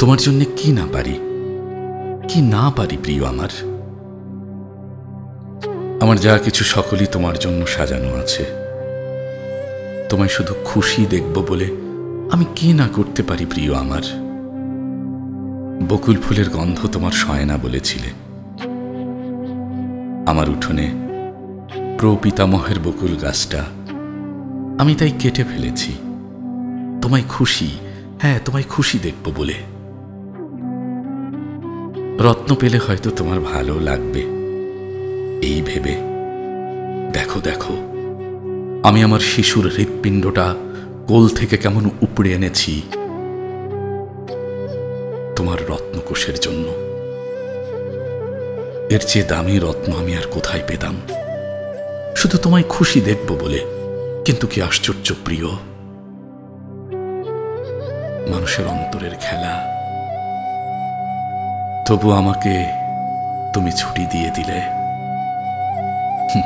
তোমার জন্য কি না পারি, কি না পারি প্রিয় আমার। আমার যা কিছু সকলই তোমার জন্য সাজানো আছে। তোমায় শুধু খুশি দেখব বলে আমি কি না করতে পারি প্রিয় আমার। বকুল ফুলের গন্ধ তোমার সয় না বলেছিলে। আমার উঠোনে প্রপিতামহের বকুল গাছটা আমি তাই কেটে ফেলেছি, তোমায় খুশি, হ্যাঁ তোমায় খুশি দেখব বলে। রত্ন পেলে হয়তো তোমার ভালো লাগবে এই ভেবে। দেখো দেখো, আমি আমার শিশুর হৃৎপিণ্ডটা কোল থেকে কেমন উপড়ে এনেছি তোমার রত্নকোষের জন্য। এর চেয়ে দামি রত্ন আমি আর কোথায় পেতাম, শুধু তোমায় খুশি দেখব বলে। কিন্তু কি আশ্চর্য প্রিয়, মানুষের অন্তরের খেলা। তবু আমাকে তুমি ছুটি দিয়ে দিলে,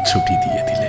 ছুটি দিয়ে দিলে।